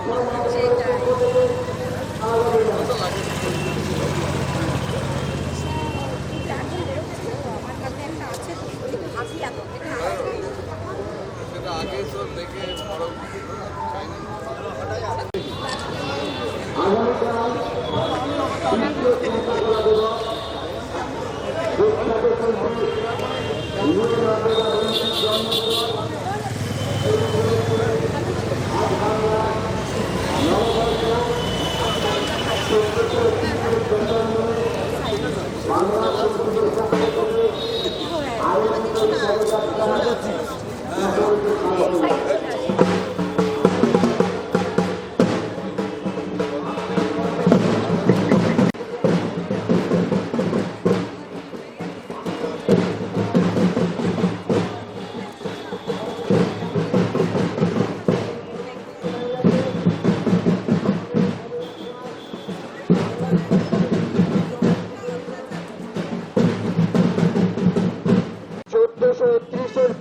সেটাই। গার্জেন বেরোচ্ছে তো, আমার কাছে একটা আছে তো, কিন্তু হাসি এত এটা আছে। সেটা আগে তো দেখে বড়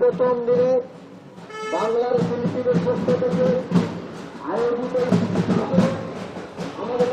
প্রথম দিনে বাংলার শিল্পীদের পক্ষ থেকে আয়োজিত আমাদের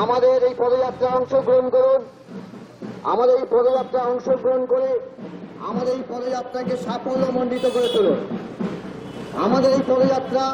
আমাদের এই পদযাত্রায় অংশগ্রহণ করুন। আমাদের এই পদযাত্রায় অংশগ্রহণ করে আমাদের এই পদযাত্রাকে সাফল্যমণ্ডিত করে তুলুন। আমাদের এই পদযাত্রা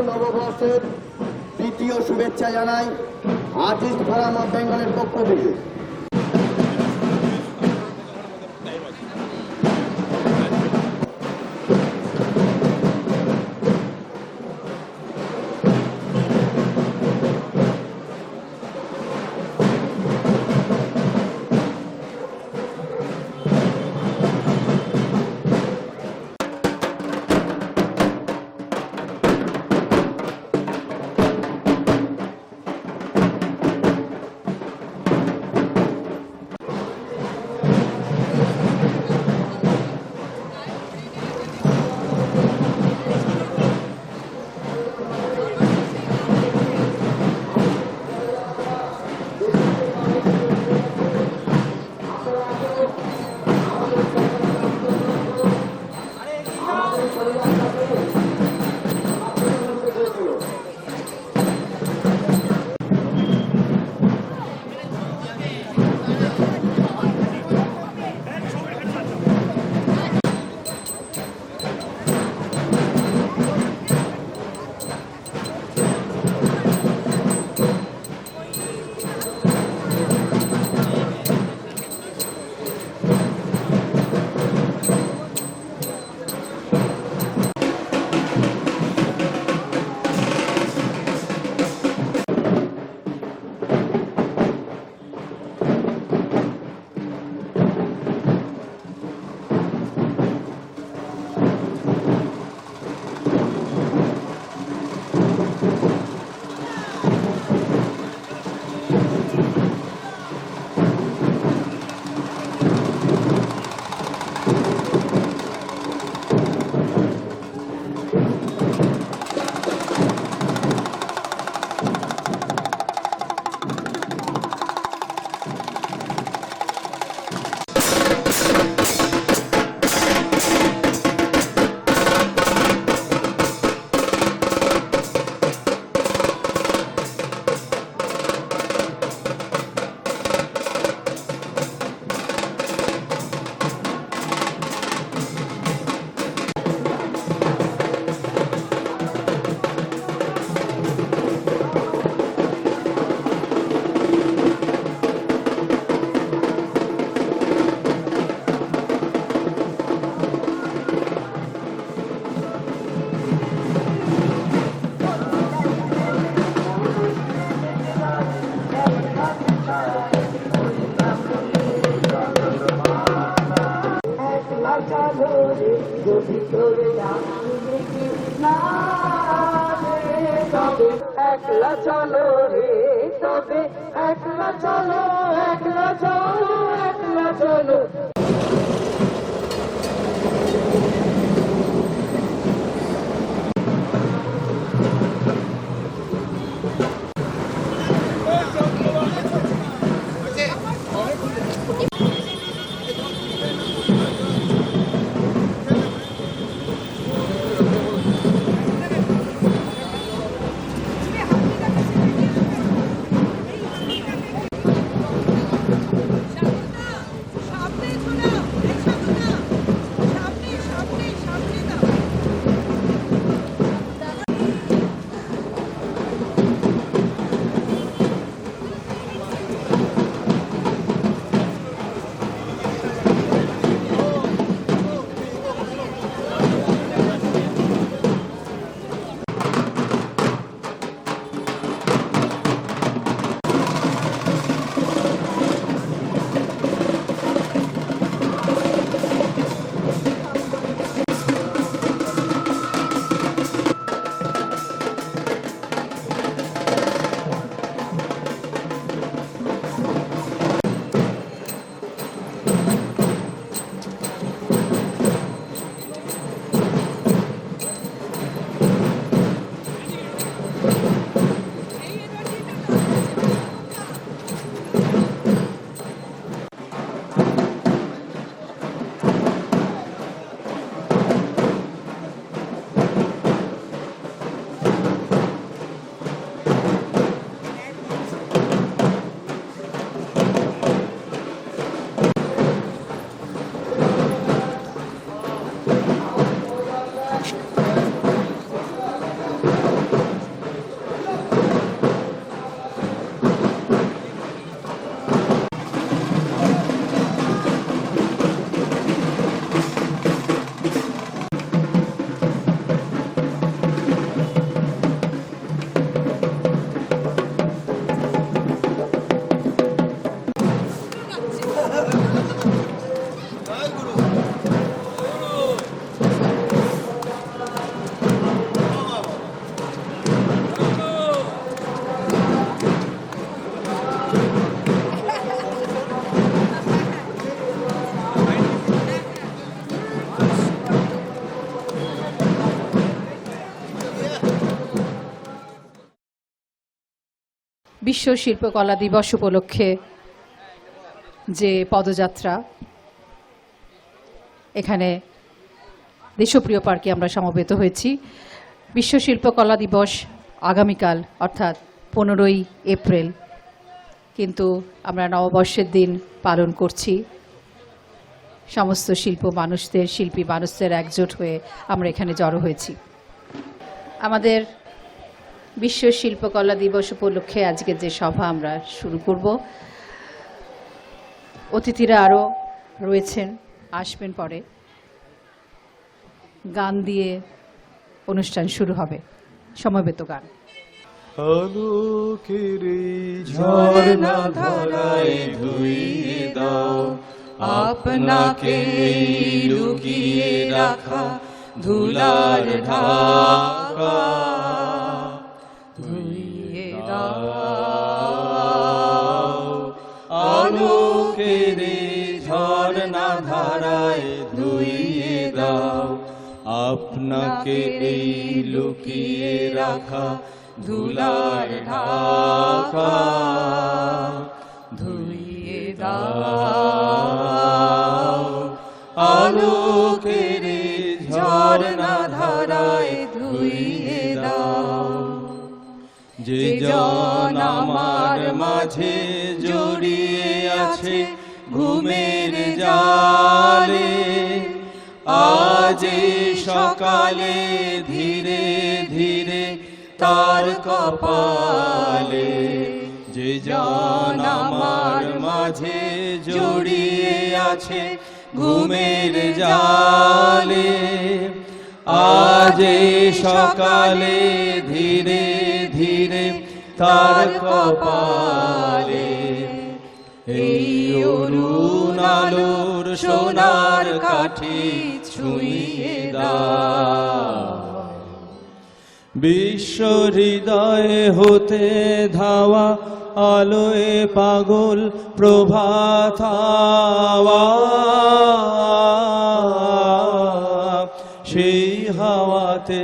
নববর্ষের দ্বিতীয় শুভেচ্ছা জানাই আর্টিস্ট ফোরাম অফ বেঙ্গলের পক্ষ থেকে। ভিতরে তবে একলা চলো রে, তবে একলা চলো, একলা চলো, একলা চলো। বিশ্ব শিল্পকলা দিবস উপলক্ষে যে পদযাত্রা এখানে দেশপ্রিয় পার্কে আমরা সমবেত হয়েছি। বিশ্ব শিল্পকলা দিবস আগামীকাল অর্থাৎ 15ই এপ্রিল, কিন্তু আমরা নববর্ষের দিন পালন করছি। সমস্ত শিল্পী মানুষদের একজোট হয়ে আমরা এখানে জড়ো হয়েছি। আমাদের বিশ্ব শিল্পকলা দিবস উপলক্ষে আজকে যে সভা আমরা শুরু করব, অতিথিরা আরও রয়েছেন, আসবেন পরে। গান দিয়ে অনুষ্ঠান শুরু হবে, সমবেত গান। আলোকের ঝর্ণা ধারায় ধুইয়ে দাও আপনাকে লুকিয়ে রাখা ধুলার ঢাকা, ধুইয়ে দাও আলোকের ঝর্ণা ধারায় ধুইয়ে দাও আপনাকে এই লুকিয়ে রাখা ধুলার ঢাকা, ধুইয়ে দাও আলোকের ঝর্ণা ধারায় ধুইয়ে দাও। যে জন আমার মাঝে জড়িয়ে আছে ঘুমের জালে, আজ সকালে ধীরে ধীরে তার কপালে, যে জন আমার মাঝে জড়িয়ে আছে ঘুমের জালে, আজ সকালে ধীরে ধীরে তার কপালে এই অরুণ আলোর সোনার কাঠি ছুঁয়ে দাও। বিশ্ব হৃদয়ে হতে ধাওয়া আলোয় পাগল প্রভাত হাওয়া, সেই হাওয়াতে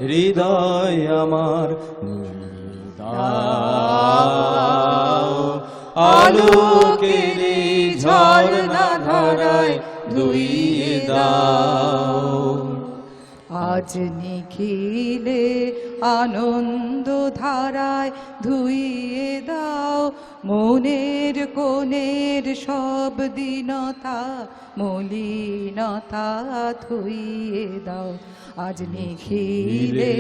হৃদয় আমার দাও। আলোকের ঝর্ণা ধারায় ধুইয়ে দাও। আজ নিখিলে আনন্দ ধারায় ধুইয়ে দাও, মনের কোণের সব দীনতা মলিনতা ধুইয়ে দাও। আজ নিখিলে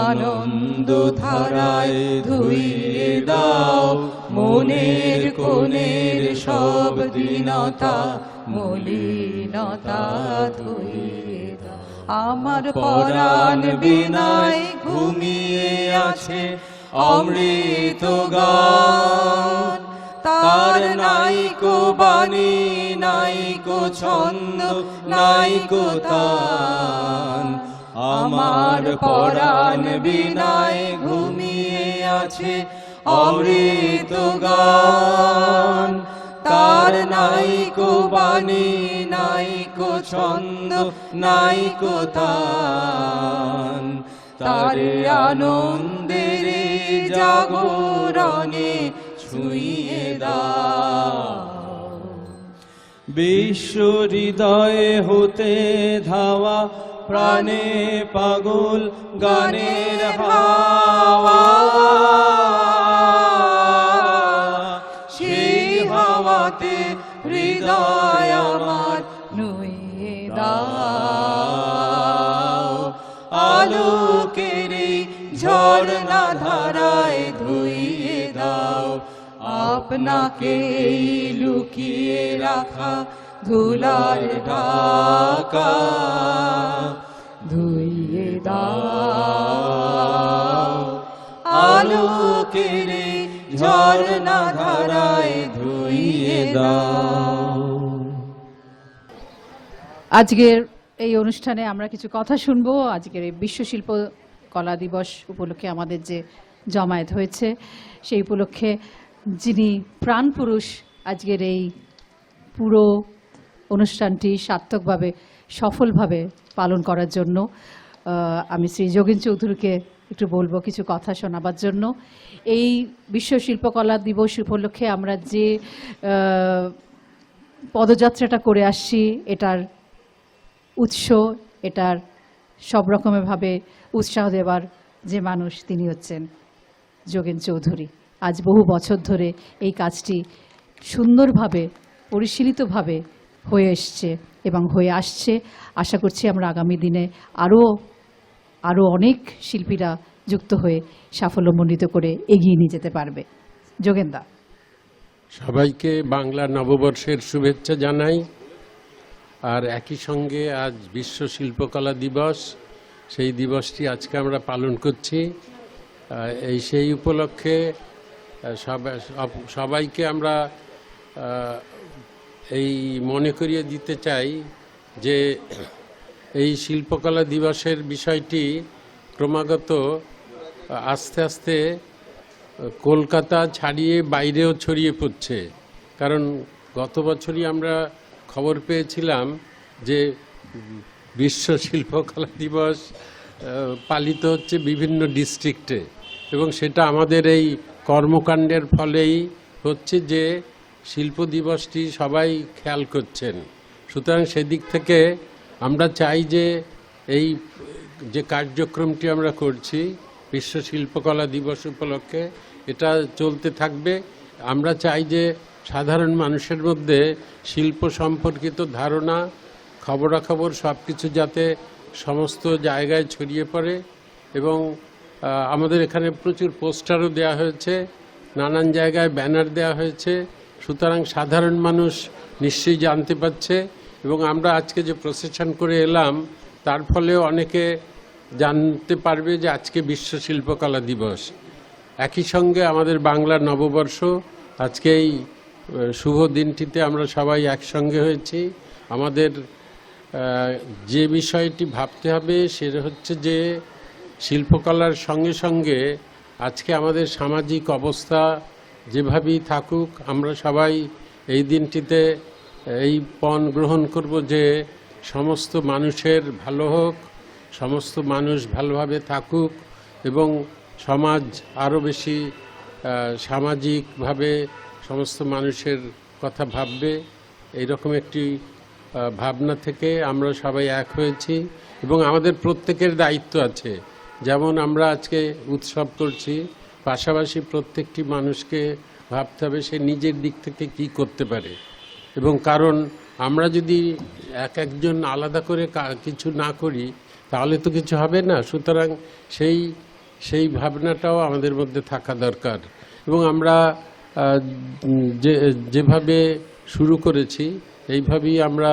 আনন্দ ধারায় ধুইয়ে দাও, মনের কোণের সব দীনতা মলিনতা ধুইয়ে দাও। আমার পরাণ বিনায় ঘুমিয়ে আছে অমৃত গান, তার নাইকো বাণী নাইকো ছন্দ নাইকো তান। আমার পরাণ বিনায় ঘুমিয়ে আছে অমৃত গান, তার নাইকো বাণী নাইকো ছন্দ নাইকো তান। তারে আনন্দের জাগরণে ছুঁয়ে দাও। বিশ্ব হৃদয়ে হতে ধাওয়া প্রাণে পাগল গানের হাওয়া, সেই হাওয়াতে হৃদয় আমার নুয়ে দাও। আলোকের ঝর্ণা ধারায় ধুইয়ে দাও, আপনাকে লুকিয়ে রাখা ধুলার ঢাকা ধুইয়ে দাও। আলোকের ঝর্ণা ধারায় ধুইয়ে দাও। আজকের এই অনুষ্ঠানে আমরা কিছু কথা শুনবো। আজকের এই বিশ্ব শিল্প কলা দিবস উপলক্ষে আমাদের যে জমায়েত হয়েছে, সেই উপলক্ষে যিনি প্রাণপুরুষ আজকের এই পুরো অনুষ্ঠানটি সার্থকভাবে সফলভাবে পালন করার জন্য আমি শ্রী যোগেন চৌধুরীকে একটু বলবো কিছু কথা শোনাবার জন্য। এই বিশ্ব শিল্পকলা দিবস উপলক্ষে আমরা যে পদযাত্রাটা করে আসছি, এটার উৎস, এটার সব রকমভাবে উৎসাহ দেবার যে মানুষ, তিনি হচ্ছেন যোগেন চৌধুরী। আজ বহু বছর ধরে এই কাজটি সুন্দরভাবে পরিশীলিতভাবে হয়ে এসছে এবং হয়ে আসছে। আশা করছি আমরা আগামী দিনে আরও অনেক শিল্পীরা যুক্ত হয়ে সাফল্যমণ্ডিত করে এগিয়ে নিয়ে যেতে পারবে। যোগেনদা, সবাইকে বাংলা নববর্ষের শুভেচ্ছা জানাই। আর একই সঙ্গে আজ বিশ্ব শিল্পকলা দিবস, সেই দিবসটি আজকে আমরা পালন করছি। সেই উপলক্ষে সবাইকে আমরা এই মনে করিয়ে দিতে চাই যে এই শিল্পকলা দিবসের বিষয়টি ক্রমাগত আস্তে আস্তে কলকাতা ছাড়িয়ে বাইরেও ছড়িয়ে পড়ছে। কারণ গত বছরই আমরা খবর পেয়েছিলাম যে বিশ্ব শিল্পকলা দিবস পালিত হচ্ছে বিভিন্ন ডিস্ট্রিক্টে, এবং সেটা আমাদের এই কর্মকাণ্ডের ফলেই হচ্ছে যে শিল্প দিবসটি সবাই খেয়াল করছেন। সুতরাং সেদিক থেকে আমরা চাই যে এই যে কার্যক্রমটি আমরা করছি বিশ্ব শিল্পকলা দিবস উপলক্ষে, এটা চলতে থাকবে। আমরা চাই যে সাধারণ মানুষের মধ্যে শিল্প সম্পর্কিত ধারণা, খবরাখবর সব কিছু যাতে সমস্ত জায়গায় ছড়িয়ে পড়ে। এবং আমাদের এখানে প্রচুর পোস্টারও দেওয়া হয়েছে, নানান জায়গায় ব্যানার দেওয়া হয়েছে। সুতরাং সাধারণ মানুষ নিশ্চয়ই জানতে পারছে, এবং আমরা আজকে যে প্রসেশন করে এলাম তার ফলে অনেকে জানতে পারবে যে আজকে বিশ্ব শিল্পকলা দিবস। একই সঙ্গে আমাদের বাংলা নববর্ষ, আজকে এই শুভ দিনটিতে আমরা সবাই একসঙ্গে হয়েছি। আমাদের যে বিষয়টি ভাবতে হবে সেটা হচ্ছে যে শিল্পকলার সঙ্গে সঙ্গে আজকে আমাদের সামাজিক অবস্থা যেভাবেই থাকুক, আমরা সবাই এই দিনটিতে এই পণ গ্রহণ করব যে সমস্ত মানুষের ভালো হোক, সমস্ত মানুষ ভালোভাবে থাকুক এবং সমাজ আরও বেশি সামাজিকভাবে সমস্ত মানুষের কথা ভাববে, এইরকম একটি ভাবনা থেকে আমরা সবাই এক হয়েছি এবং আমাদের প্রত্যেকের দায়িত্ব আছে। যেমন আমরা আজকে উৎসব করছি, পাশাপাশি প্রত্যেকটি মানুষকে ভাবতে হবে সে নিজের দিক থেকে কি করতে পারে, এবং কারণ আমরা যদি একজন আলাদা করে কিছু না করি তাহলে তো কিছু হবে না। সুতরাং সেই ভাবনাটাও আমাদের মধ্যে থাকা দরকার এবং আমরা যেভাবে শুরু করেছি এইভাবেই আমরা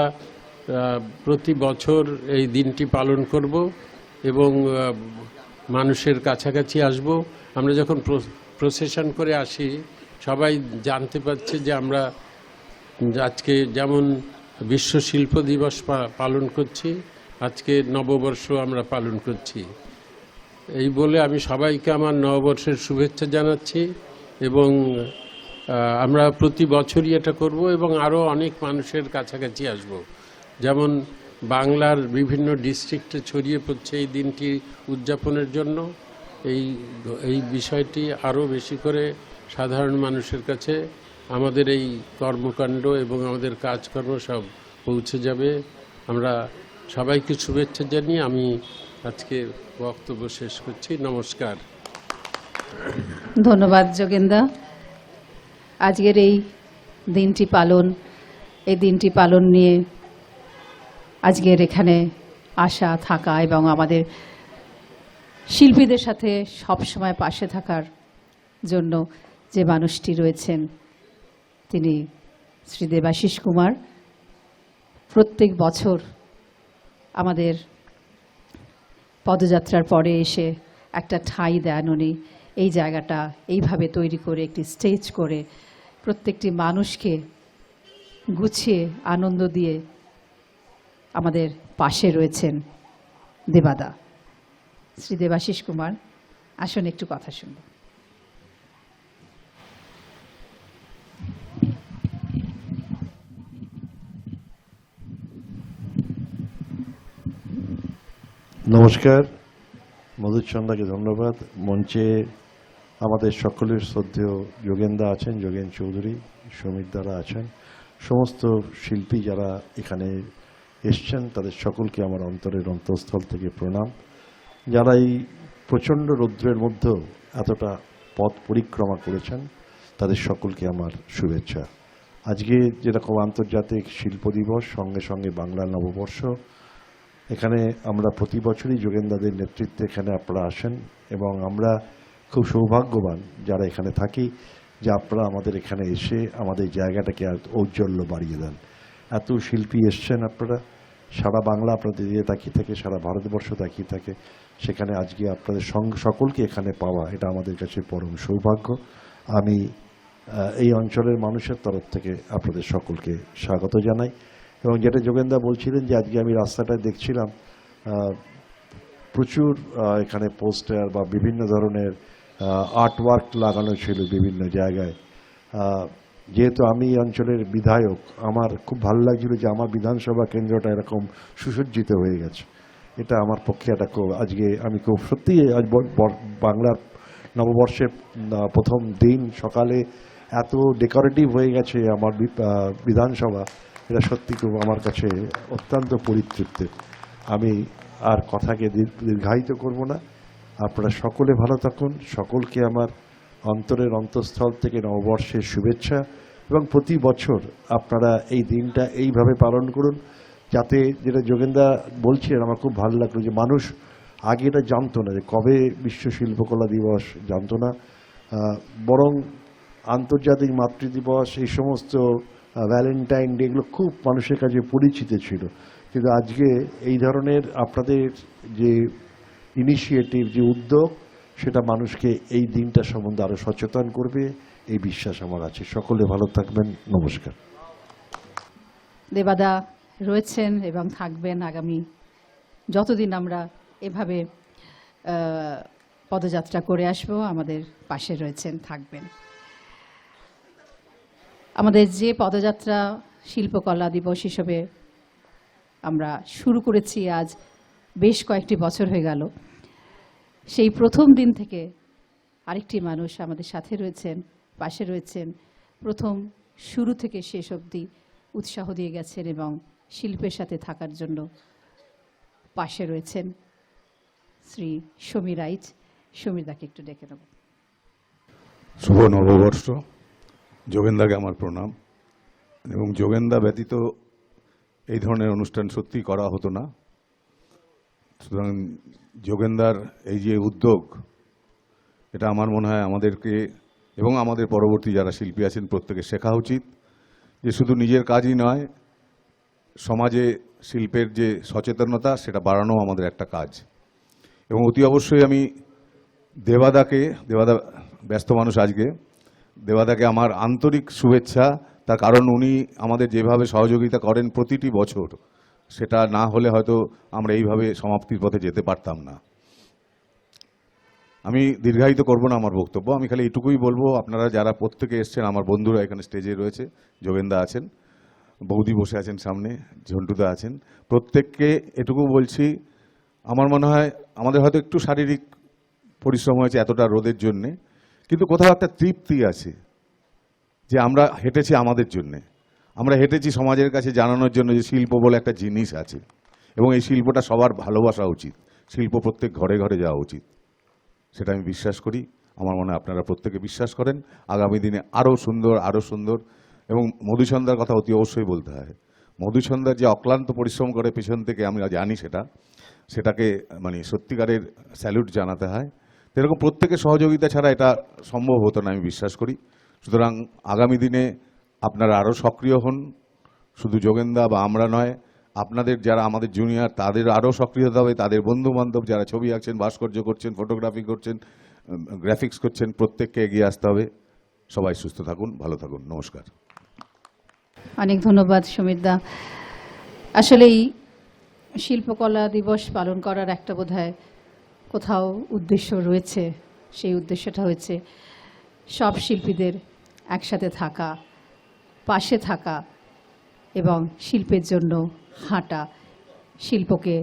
প্রতি বছর এই দিনটি পালন করব এবং মানুষের কাছাকাছি আসব। আমরা যখন প্রসেশন করে আসি সবাই জানতে পারছে যে আমরা আজকে যেমন বিশ্ব শিল্প দিবস পালন করছি, আজকে নববর্ষ আমরা পালন করছি। এই বলে আমি সবাইকে আমার নববর্ষের শুভেচ্ছা জানাচ্ছি এবং আমরা প্রতি বছরই এটা করব এবং আরও অনেক মানুষের কাছাকাছি আসব। যেমন বাংলার বিভিন্ন ডিস্ট্রিক্টে ছড়িয়ে পড়ছে এই দিনটি উদযাপনের জন্য, এই বিষয়টি আরও বেশি করে সাধারণ মানুষের কাছে আমাদের এই কর্মকাণ্ড এবং আমাদের কাজকর্ম সব পৌঁছে যাবে। আমরা সবাইকে শুভেচ্ছা জানিয়ে আমি আজকে বক্তব্য শেষ করছি। নমস্কার। ধন্যবাদ যোগেনদা। আজকের এই দিনটি পালন নিয়ে আজকের এখানে আসা থাকা এবং আমাদের শিল্পীদের সাথে সবসময় পাশে থাকার জন্য যে মানুষটি রয়েছেন তিনি শ্রী দেবাশিস কুমার। প্রত্যেক বছর আমাদের পদযাত্রার পরে এসে একটা ঠাঁই দেন উনি, এই জায়গাটা এইভাবে তৈরি করে একটি স্টেজ করে প্রত্যেকটি মানুষকে গুছিয়ে আনন্দ দিয়ে আমাদের পাশে রয়েছেন দেবাদা। শ্রী দেবাশিস কুমার, আসুন একটু কথা শুনব। নমস্কার। মধুচন্দাকে ধন্যবাদ। মঞ্চে আমাদের সকলের শ্রদ্ধেয় যোগেনদা আছেন, যোগেন চৌধুরী, সমীর দ্বারা আছেন, সমস্ত শিল্পী যারা এখানে এসছেন তাদের সকলকে আমার অন্তরের অন্তঃস্থল থেকে প্রণাম। যারা এই প্রচণ্ড রৌদ্রের মধ্যেও এতটা পথ পরিক্রমা করেছেন তাদের সকলকে আমার শুভেচ্ছা। আজকে যেরকম আন্তর্জাতিক শিল্প দিবস, সঙ্গে সঙ্গে বাংলা নববর্ষ, এখানে আমরা প্রতি বছরই যোগেনদাদের নেতৃত্বে এখানে আপনারা আসেন এবং আমরা খুব সৌভাগ্যবান যারা এখানে থাকি যে আপনারা আমাদের এখানে এসে আমাদের জায়গাটাকে আর ঔজ্জ্বল্য বাড়িয়ে দেন। এত শিল্পী এসছেন, আপনারা সারা বাংলা আপনাদের দিয়ে তাকিয়ে থাকে, সারা ভারতবর্ষ তাকিয়ে থাকে, সেখানে আজকে আপনাদের সকলকে এখানে পাওয়া এটা আমাদের কাছে পরম সৌভাগ্য। আমি এই অঞ্চলের মানুষের তরফ থেকে আপনাদের সকলকে স্বাগত জানাই। এবং যেটা যোগেনদা বলছিলেন যে আজকে আমি রাস্তাটায় দেখছিলাম প্রচুর এখানে পোস্টার বা বিভিন্ন ধরনের আর্টওয়ার্ক লাগানো ছিল বিভিন্ন জায়গায়। যেহেতু আমি এই অঞ্চলের বিধায়ক, আমার খুব ভালো লাগছিল যে আমার বিধানসভা কেন্দ্রটা এরকম সুসজ্জিত হয়ে গেছে। এটা আমার পক্ষে একটা আজকে আমি খুব সত্যিই আজ বাংলার নববর্ষের প্রথম দিন সকালে এত ডেকোরেটিভ হয়ে গেছে আমার বিধানসভা, এটা সত্যি খুব আমার কাছে অত্যন্ত পরিতৃপ্তির। আমি আর কথাকে দীর্ঘায়িত করব না। আপনারা সকলে ভালো থাকুন। সকলকে আমার অন্তরের অন্তঃস্থল থেকে নববর্ষের শুভেচ্ছা এবং প্রতি বছর আপনারা এই দিনটা এইভাবে পালন করুন যাতে, যেটা যোগেনদা বলছিলেন আমার খুব ভালো লাগলো, যে মানুষ আগে এটা জানতো না যে কবে বিশ্ব শিল্পকলা দিবস, জানতো না, বরং আন্তর্জাতিক মাতৃদিবস, এই সমস্ত ভ্যালেন্টাইন ডে, এগুলো খুব মানুষের কাছে পরিচিত ছিল। কিন্তু আজকে এই ধরনের আপনাদের যে ইনিশিয়েটিভ, যে উদ্যোগ, সেটা মানুষকে এই দিনটা সম্বন্ধে আরও সচেতন করবে, এই বিশ্বাস আমার আছে। সকলে ভালো থাকবেন। নমস্কার। দেবাদা রয়েছেন এবং থাকবেন আগামী যতদিন আমরা এভাবে পদযাত্রা করে আসব, আমাদের পাশে রয়েছেন, থাকবেন। আমাদের যে পদযাত্রা শিল্পকলা দিবস হিসেবে আমরা শুরু করেছি আজ বেশ কয়েকটি বছর হয়ে গেল, সেই প্রথম দিন থেকে আরেকটি মানুষ আমাদের সাথে রয়েছেন, পাশে রয়েছেন, প্রথম শুরু থেকে শেষ অবধি উৎসাহ দিয়ে গেছেন এবং শিল্পের সাথে থাকার জন্য পাশে রয়েছেন শ্রী সমীর রাইচ। সমীরদাকে একটু ডেকে নেব। শুভ নববর্ষ। যোগেন্দাকে আমার প্রণাম। এবং যোগেন্দা ব্যতীত এই ধরনের অনুষ্ঠান সত্যি করা হতো না। সুতরাং যোগেন্দার এই যে উদ্যোগ, এটা আমার মনে হয় আমাদেরকে এবং আমাদের পরবর্তী যারা শিল্পী আছেন প্রত্যেকে শেখা উচিত যে শুধু নিজের কাজই নয়, সমাজে শিল্পের যে সচেতনতা সেটা বাড়ানো আমাদের একটা কাজ। এবং অতি অবশ্যই আমি দেবাদা ব্যস্ত মানুষ আজকে, দেবাদাকে আমার আন্তরিক শুভেচ্ছা। তার কারণ উনি আমাদের যেভাবে সহযোগিতা করেন প্রতিটি বছর, সেটা না হলে হয়তো আমরা এইভাবে সমাপ্তির পথে যেতে পারতাম না। আমি দীর্ঘায়িত করব না আমার বক্তব্য, আমি খালি এটুকুই বলবো, আপনারা যারা প্রত্যেকে এসছেন, আমার বন্ধুরা এখানে স্টেজে রয়েছে, যোগেন্দা আছেন, বৌদি বসে আছেন সামনে, ঝন্টুদা আছেন, প্রত্যেককে এটুকু বলছি, আমার মনে হয় আমাদের হয়তো একটু শারীরিক পরিশ্রম হয়েছে এতটা রোদের জন্যে, কিন্তু কোথাও একটা তৃপ্তি আছে যে আমরা হেঁটেছি আমাদের জন্যে, আমরা হেঁটেছি সমাজের কাছে জানানোর জন্য যে শিল্প বলে একটা জিনিস আছে এবং এই শিল্পটা সবার ভালোবাসা উচিত, শিল্প প্রত্যেক ঘরে ঘরে যাওয়া উচিত, সেটা আমি বিশ্বাস করি। আমার মনে হয় আপনারা প্রত্যেকে বিশ্বাস করেন। আগামী দিনে আরও সুন্দর এবং মধুসন্ধ্যার কথা অতি অবশ্যই বলতে হয়। মধুসন্ধ্যার যে অক্লান্ত পরিশ্রম করে পেছন থেকে, আমরা জানি সেটাকে মানে সত্যিকারের স্যালুট জানাতে হয়। এরকম প্রত্যেকের সহযোগিতা ছাড়া এটা সম্ভব হতো না, আমি বিশ্বাস করি। সুতরাং আগামী দিনে আপনারা আরও সক্রিয় হন, শুধু যোগেন্দা বা আমরা নয়, আপনাদের যারা আমাদের জুনিয়র তাদের আরও সক্রিয় হতে হবে, তাদের বন্ধু বান্ধব যারা ছবি আঁকছেন, ভাস্কর্য করছেন, ফটোগ্রাফি করছেন, গ্রাফিক্স করছেন, প্রত্যেককে এগিয়ে আসতে হবে। সবাই সুস্থ থাকুন, ভালো থাকুন, নমস্কার। অনেক ধন্যবাদ সমীরদা। আসলেই শিল্পকলা দিবস পালন করার একটা বোধহয় কোথাও উদ্দেশ্য রয়েছে, সেই উদ্দেশ্যটা হচ্ছে সব শিল্পীদের একসাথে থাকা, পাশে থাকা এবং শিল্পের জন্য হাঁটা, শিল্পকে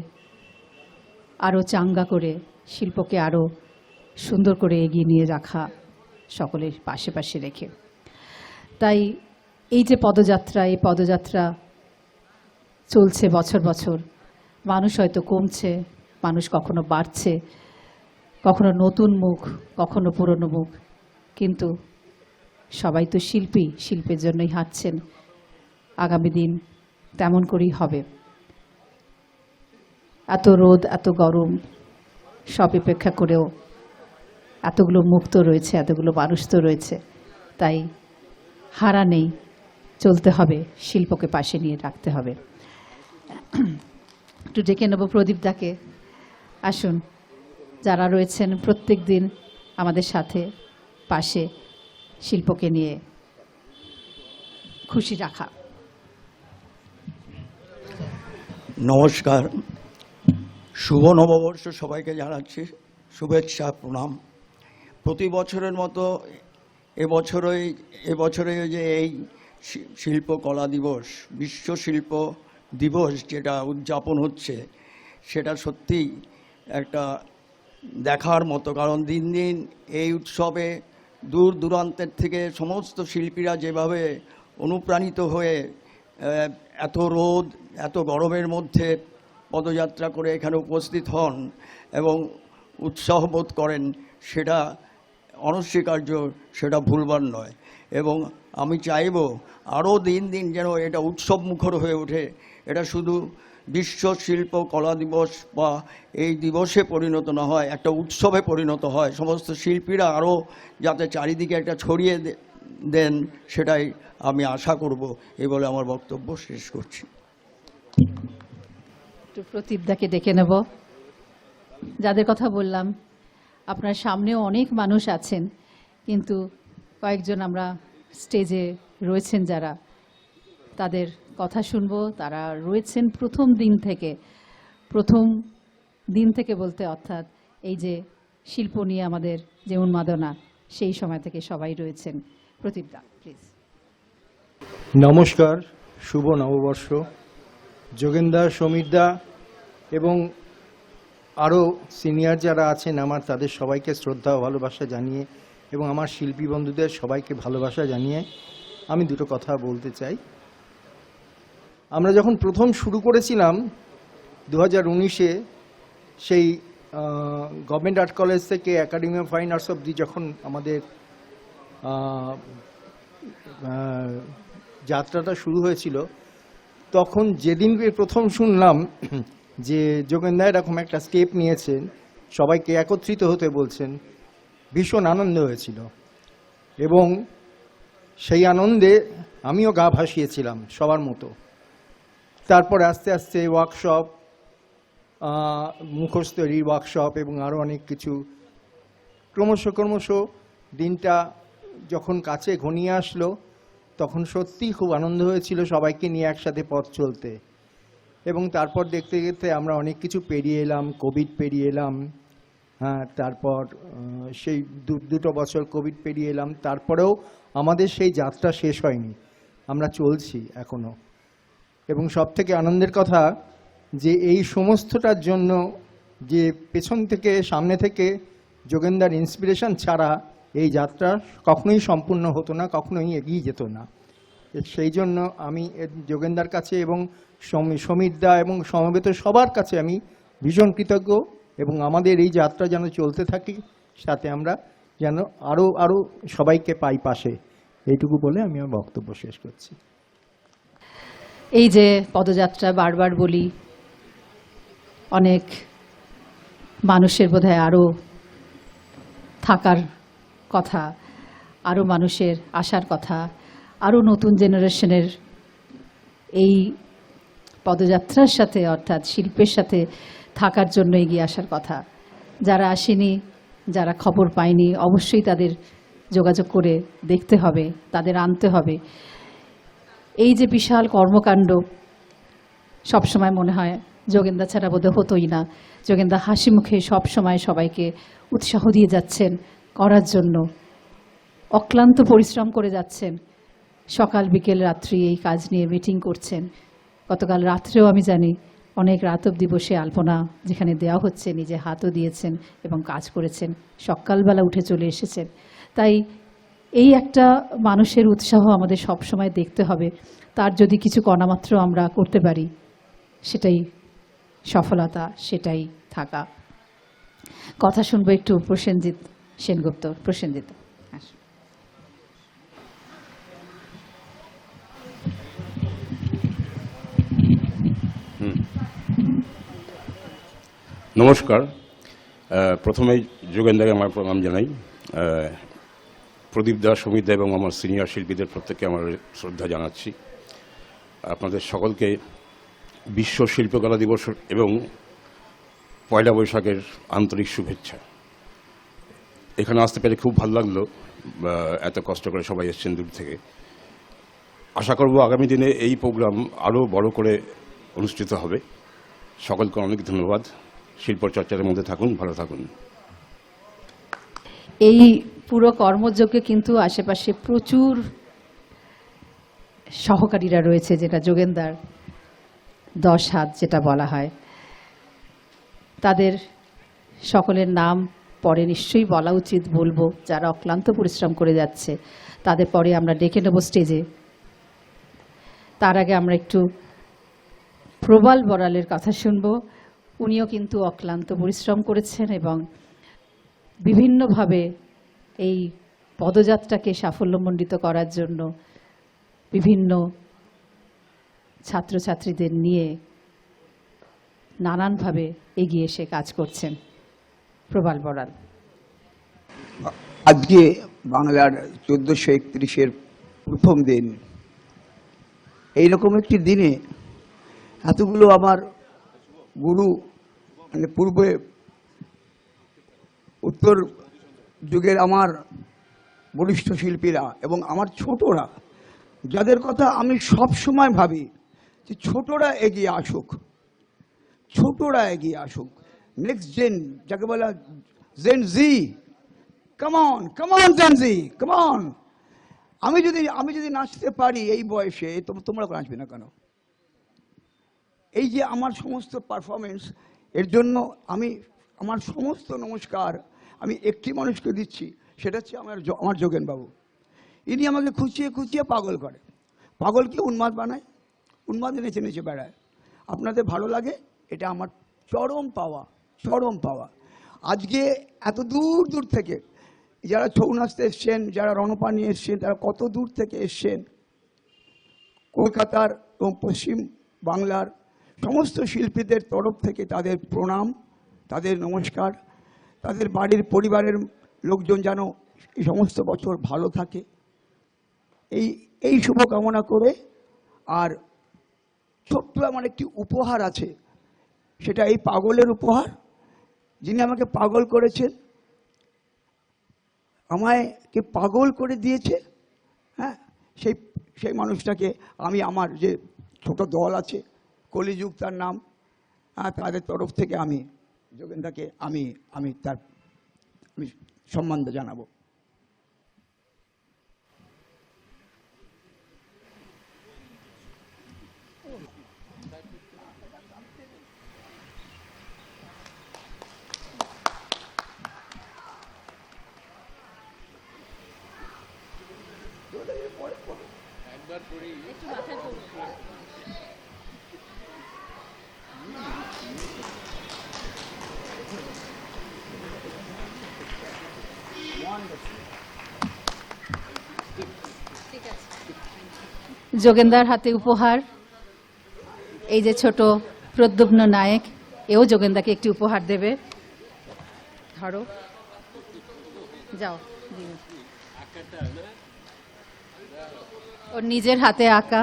আরও চাঙ্গা করে, শিল্পকে আরও সুন্দর করে এগিয়ে নিয়ে রাখা, সকলের পাশে পাশে রেখে। তাই এই যে পদযাত্রা, এই পদযাত্রা চলছে বছর বছর, মানুষ হয়তো কমছে, মানুষ কখনো বাড়ছে, কখনো নতুন মুখ, কখনো পুরনো মুখ, কিন্তু সবাই তো শিল্পী, শিল্পের জন্যই হাঁটছেন। আগামী দিন তেমন করেই হবে। এত রোদ, এত গরম, সব উপেক্ষা করেও এতগুলো মুখ তো রয়েছে, এতগুলো মানুষ তো রয়েছে, তাই হারা নেই, চলতে হবে, শিল্পকে পাশে নিয়ে রাখতে হবে। একটু ডেকে নেব প্রদীপদাকে। আসুন, যারা রয়েছেন প্রত্যেক দিন আমাদের সাথে পাশে, শিল্পকে নিয়ে খুশি রাখা। নমস্কার, শুভ নববর্ষ সবাইকে জানাচ্ছি শুভেচ্ছা, প্রণাম। প্রতি বছরের মতো এবছরে যে এই শিল্পকলা দিবস, বিশ্ব শিল্প দিবস যেটা উদযাপন হচ্ছে, সেটা সত্যিই একটা দেখার মতো। কারণ দিন দিন এই উৎসবে দূর দূরান্তের থেকে সমস্ত শিল্পীরা যেভাবে অনুপ্রাণিত হয়ে এত রোদ, এত গরমের মধ্যে পদযাত্রা করে এখানে উপস্থিত হন এবং উৎসাহ বোধ করেন, সেটা অনস্বীকার্য, সেটা ভুলবার নয়। এবং আমি চাইব আরও দিন দিন যেন এটা উৎসব মুখর হয়ে ওঠে। এটা শুধু বিশ্ব শিল্প কলা দিবস বা এই দিবসে পরিণত না হয়, একটা উৎসবে পরিণত হয়। সমস্ত শিল্পীরা আরও যাতে চারিদিকে একটা ছড়িয়ে দেন, সেটাই আমি আশা করব। এই বলে আমার বক্তব্য শেষ করছি। একটু প্রদীপদাকে ডেকে নেব। যাদের কথা বললাম, আপনার সামনেও অনেক মানুষ আছেন, কিন্তু কয়েকজন আমরা স্টেজে রয়েছেন যারা, তাদের কথা শুনবো তারা রয়েছেন প্রথম দিন থেকে বলতে অর্থাৎ এই যে শিল্প নিয়ে আমাদের যে উন্মাদনা সেই সময় থেকে সবাই রয়েছেন। প্রদীপ দা প্লিজ। নমস্কার, শুভ নববর্ষ। যোগেনদা, সমীরদা এবং আরও সিনিয়র যারা আছেন আমার, তাদের সবাইকে শ্রদ্ধা ও ভালোবাসা জানিয়ে এবং আমার শিল্পী বন্ধুদের সবাইকে ভালোবাসা জানিয়ে আমি দুটো কথা বলতে চাই। আমরা যখন প্রথম শুরু করেছিলাম 2019-এ, সেই গভর্নমেন্ট আর্ট কলেজ থেকে একাডেমি অফ ফাইন আর্টস অব্দি যখন আমাদের যাত্রাটা শুরু হয়েছিল, তখন যেদিনকে প্রথম শুনলাম যে যোগেনদা এরকম একটা স্টেপ নিয়েছেন, সবাইকে একত্রিত হতে বলছেন, ভীষণ আনন্দ হয়েছিল এবং সেই আনন্দে আমিও গা ভাসিয়েছিলাম সবার মতো। তারপর আস্তে আস্তে ওয়ার্কশপ, মুখোশ তৈরির ওয়ার্কশপ এবং আরও অনেক কিছু, ক্রমশ দিনটা যখন কাছে ঘনিয়ে আসলো তখন সত্যিই খুব আনন্দ হয়েছিল সবাইকে নিয়ে একসাথে পথ চলতে। এবং তারপর দেখতে দেখতে আমরা অনেক কিছু পেরিয়ে এলাম, কোভিড পেরিয়ে এলাম, হ্যাঁ, তারপর সেই দুটো বছর কোভিড পেরিয়ে এলাম, তারপরেও আমাদের সেই যাত্রা শেষ হয়নি, আমরা চলছি এখনও। এবং সবথেকে আনন্দের কথা যে এই সমস্তটার জন্য যে পেছন থেকে সামনে থেকে যোগেনদার ইন্সপিরেশন ছাড়া এই যাত্রা কখনোই সম্পূর্ণ হতো না, কখনোই এগিয়ে যেত না। সেই জন্য আমি যোগেনদার কাছে এবং সমীরদা এবং সমবেত সবার কাছে আমি ভীষণ কৃতজ্ঞ এবং আমাদের এই যাত্রা যেন চলতে থাকে, সাথে আমরা যেন আরও সবাইকে পাই পাশে, এইটুকু বলে আমি আমার বক্তব্য শেষ করছি। এই যে পদযাত্রা বারবার বলি, অনেক মানুষের বোধহয় আরও থাকার কথা, আরও মানুষের আসার কথা, আরও নতুন জেনারেশনের এই পদযাত্রার সাথে অর্থাৎ শিল্পের সাথে থাকার জন্য এগিয়ে আসার কথা। যারা আসেনি, যারা খবর পায়নি, অবশ্যই তাদের যোগাযোগ করে দেখতে হবে, তাদের আনতে হবে। এই যে বিশাল কর্মকাণ্ড, সবসময় মনে হয় যোগেনদা ছাড়া বোধহয় হতোই না। যোগেনদা হাসি মুখে সবসময় সবাইকে উৎসাহ দিয়ে যাচ্ছেন করার জন্য, অক্লান্ত পরিশ্রম করে যাচ্ছেন, সকাল বিকেল রাত্রি এই কাজ নিয়ে মিটিং করছেন। গতকাল রাত্রেও আমি জানি অনেক রাত অবধি বসে আলপনা যেখানে দেওয়া হচ্ছে নিজে হাতও দিয়েছেন এবং কাজ করেছেন, সকালবেলা উঠে চলে এসেছেন। তাই এই একটা মানুষের উৎসাহ আমাদের সব সময় দেখতে হবে, তার যদি কিছু কণামাত্র আমরা করতে পারি সেটাই সফলতা, সেটাই থাকা। কথা শুনবো একটু প্রসেনজিৎ সেনগুপ্ত। প্রসেনজিৎ, নমস্কার। প্রথমেই যোগেনদাকে আমার প্রণাম জানাই, প্রদীপ দা, সমীর দা এবং আমার সিনিয়র শিল্পীদের প্রত্যেককে আমার শ্রদ্ধা জানাচ্ছি। আপনাদের সকলকে বিশ্ব শিল্পকলা দিবস এবং পয়লা বৈশাখের আন্তরিক শুভেচ্ছা। এখানে আসতে পেরে খুব ভালো লাগলো, এত কষ্ট করে সবাই এসেছেন দূর থেকে। আশা করব আগামী দিনে এই প্রোগ্রাম আরও বড় করে অনুষ্ঠিত হবে। সকলকে অনেক ধন্যবাদ। শিল্পচর্চার মধ্যে থাকুন, ভালো থাকুন। এই পুরো কর্মযজ্ঞে কিন্তু আশেপাশে প্রচুর সহকারীরা রয়েছে, যেটা যোগেনদার 10 হাত যেটা বলা হয়। তাদের সকলের নাম পরে নিশ্চয়ই বলা উচিত, বলবো, যারা অক্লান্ত পরিশ্রম করে যাচ্ছে তাদের পরে আমরা ডেকে নেব স্টেজে। তার আগে আমরা একটু প্রবাল বড়ালের কথা শুনবো। উনিও কিন্তু অক্লান্ত পরিশ্রম করেছেন এবং বিভিন্নভাবে এই পদযাত্রাকে সাফল্যমণ্ডিত করার জন্য বিভিন্ন ছাত্রছাত্রীদের নিয়ে নানানভাবে এগিয়ে এসে কাজ করছেন। প্রবাল বড়াল। আজকে বাংলার 1431-এর প্রথম দিন। এইরকম একটি দিনে এতগুলো আমার গুরু, মানে পূর্বে উত্তর যুগের আমার বলিষ্ঠ শিল্পীরা এবং আমার ছোটরা, যাদের কথা আমি সব সময় ভাবি যে ছোটরা এগিয়ে আসুক, ছোটরা এগিয়ে আসুক, নেক্সট জেন যাকে বলা জেন জি, কামন কামন জেন জি, কামন। আমি যদি নাচতে পারি এই বয়সে, তোমরা নাচবে না কেন? এই যে আমার সমস্ত পারফরমেন্স, এর জন্য আমি আমার সমস্ত নমস্কার আমি একটি মানুষকে দিচ্ছি, সেটা হচ্ছে আমার যোগেনবাবু। ইনি আমাকে খুঁচিয়ে খুঁচিয়ে পাগল করে, পাগলকে উন্মাদ বানায়, উন্মাদে নেচে নেচে বেড়ায়। আপনাদের ভালো লাগে, এটা আমার চরম পাওয়া, চরম পাওয়া। আজকে এত দূর দূর থেকে যারা ছৌ নাচতে এসছেন, যারা রণপানি এসছেন, তারা কত দূর থেকে এসছেন। কলকাতার এবং পশ্চিম বাংলার সমস্ত শিল্পীদের তরফ থেকে তাদের প্রণাম, তাদের নমস্কার। তাদের বাড়ির পরিবারের লোকজন যেন এই সমস্ত বছর ভালো থাকে, এই শুভকামনা করে। আর ছোট্ট আমার একটি উপহার আছে, সেটা এই পাগলের উপহার। যিনি আমাকে পাগল করেছেন, আমাকে পাগল করে দিয়েছে, হ্যাঁ, সেই মানুষটাকে আমি, আমার যে ছোট দল আছে কলিযুগ তার নাম, তাদের তরফ থেকে আমি যোগেনদাকে আমি সম্মান জানাবো। যোগেন্দার হাতে উপহার। এই যে ছোট প্রদ্যুম্ন নায়েক, এও যোগেন্দাকে একটি উপহার দেবে। ধরো, যাও। ওর নিজের হাতে আঁকা।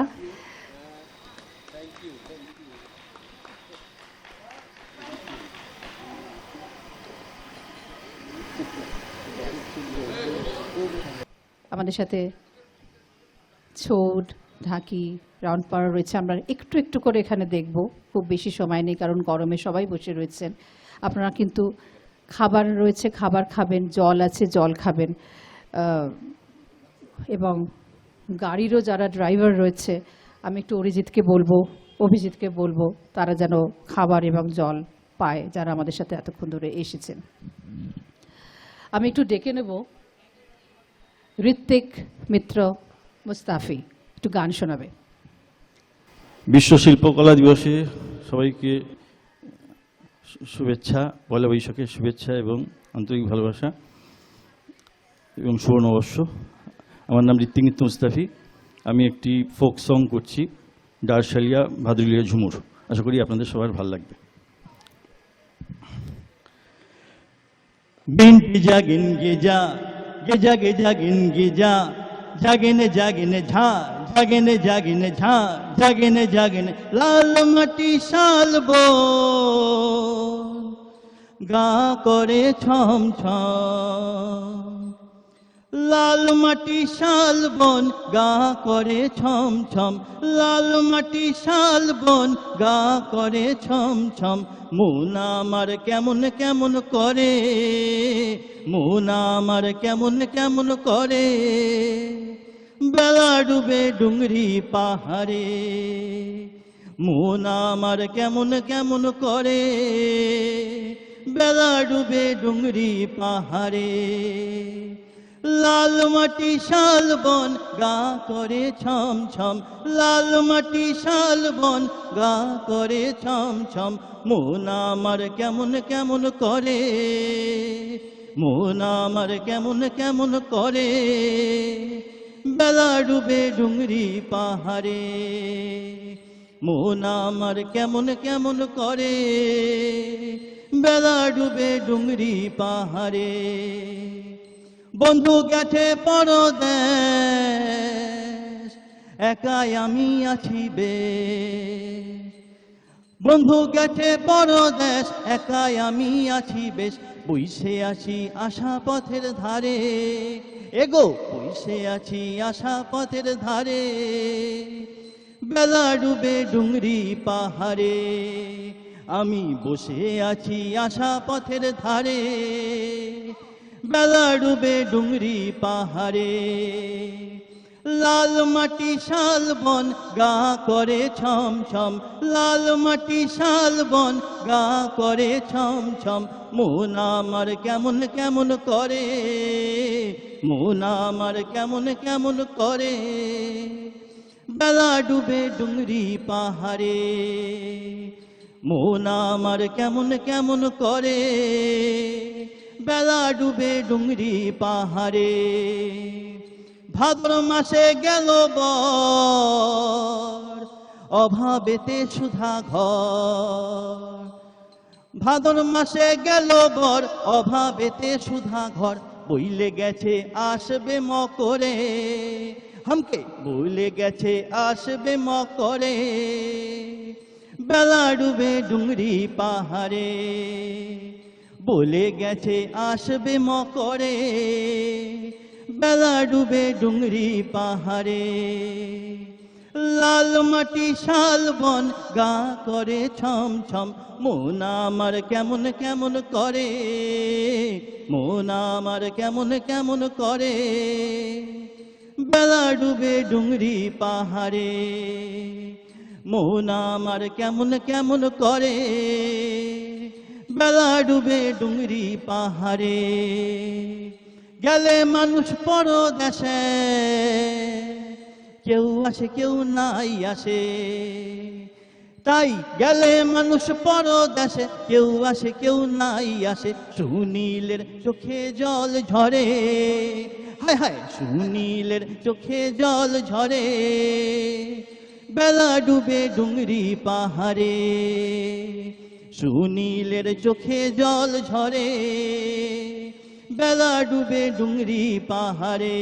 আমাদের সাথে ছৌ, ঢাকি, রাউন্ড পাড়া রয়েছে। আমরা একটু একটু করে এখানে দেখব, খুব বেশি সময় নেই কারণ গরমে সবাই বসে রয়েছেন। আপনারা কিন্তু খাবার রয়েছে, খাবার খাবেন, জল আছে, জল খাবেন। এবং গাড়িরও যারা ড্রাইভার রয়েছে, আমি একটু অভিজিৎকে বলবো তারা যেন খাবার এবং জল পায়, যারা আমাদের সাথে এতক্ষণ ধরে এসেছেন। আমি একটু ডেকে নেব ঋত্বিক মিত্র মুস্তাফি, একটু গান শোনাবে। বিশ্ব শিল্পকলা দিবসে সবাইকে শুভেচ্ছা, পয়লা বৈশাখের শুভেচ্ছা এবং আন্তরিক ভালোবাসা এবং শুভ নববর্ষ। আমার নাম ঋত্বিক মিত্র মুস্তাফি। আমি একটি ফোক সং করছি, ডারশালিয়া ভাদুলিয়া ঝুমুর। আশা করি আপনাদের সবার ভালো লাগবে। বিনটি জাগিন গেজা, গেজা গেজা গিন গেজা, জাগেনে জাগেনে ঝা, জাগেনে জাগেনে ঝা, জাগেনে জাগেনে লাল মাটি শালবো গা করে ছম ছম। লাল মাটি শালবন গা করে ছম ছম, লাল মাটি শালবন গা করে ছম ছম। মন আমার কেমন কেমন করে, মন আমার কেমন কেমন করে, বেলা ডুবে ডুংরি পাহাড়ে। মন আমার কেমন কেমন করে, বেলা ডুবে ডুংরি পাহাড়ে। লাল মাটি শালবন গা করে ছম ছম, লাল মাটি শালবন গা করে ছম ছম। মন আমার কেমন কেমন করে, মন আমার কেমন কেমন করে, বেলা ডুবে ডুংরি পাহাড়ে। মন আমার কেমন কেমন করে, বেলা ডুবে ডুংরি পাহাড়ে। বন্ধু গেছে পরদেশ, একাই আমি আছি বেশ। বন্ধু গেছে পরদেশ, একাই আমি আছি বেশ। বইসে আছি আশা পথের ধারে, এগো বইসে আছি আশা পথের ধারে। বেলা ডুবে ডুংরি পাহাড়ে আমি বসে আছি আশা পথের ধারে বেলা ডুবে ডুংরি পাহাড়ে লাল মাটি শালবন গা করে ছম ছম লাল মাটি শালবন গা করে ছম ছম মন আমার কেমন কেমন করে মন আমার কেমন কেমন করে বেলা ডুবে ডুংরি পাহাড়ে মন আমার কেমন কেমন করে বেলা ডুবে ডুংরি পাহাড়ে ভাদ্র মাসে গেল বর অভাবেতে সুধা ঘর ভাদ্র মাসে গেল বর অভাবেতে সুধা ঘর বইলে গেছে আসবে মকরে হামকে বইলে গেছে আসবে মকরে বেলা ডুবে ডুংরি পাহাড়ে বলে গেছে আসবে মকরে বেলা ডুবে ডুংরি পাহাড়ে লাল মাটি শালবন গা করে ছম ছম মন আমার কেমন কেমন করে মন আমার কেমন কেমন করে বেলা ডুবে ডুংরি পাহাড়ে মন আমার কেমন কেমন করে বেলা ডুবে ডুংরি পাহাড়ে গেলে মানুষ পরদেশে কেউ আসে কেউ নাই আসে তাই গেলে মানুষ পরদেশে কেউ আসে কেউ নাই আসে সুনীলের চোখে জল ঝরে হায় হায় সুনীলের চোখে জল ঝরে বেলা ডুবে ডুংরি পাহাড়ে সুনীলের চোখে জল ঝরে বেলা ডুবে ডুংরি পাহাড়ে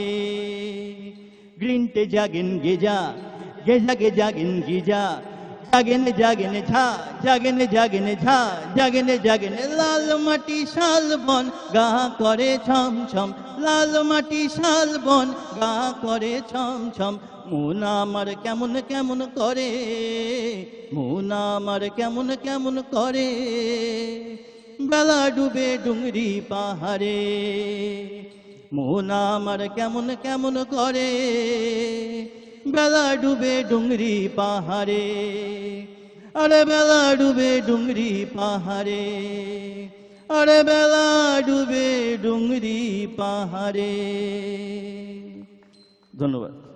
গ্রিনটে জাগেন গেজা গেজা গে জাগেন গিজা জাগেন জাগেন ঝা জাগেন জাগেন ঝা জাগেন জাগেন লাল মাটি শালবন গা করে ছম ছম লাল মাটি শালবন গা করে ছম ছম মন আমার কেমন কেমন করে মন আমার কেমন কেমন করে বেলা ডুবে ডুংরি পাহাড়ে মন আমার কেমন কেমন করে বেলা ডুবে ডুংরি পাহাড়ে আরে বেলা ডুবে ডুংরি পাহাড়ে আরে বেলা ডুবে ডুংরি পাহাড়ে ধন্যবাদ।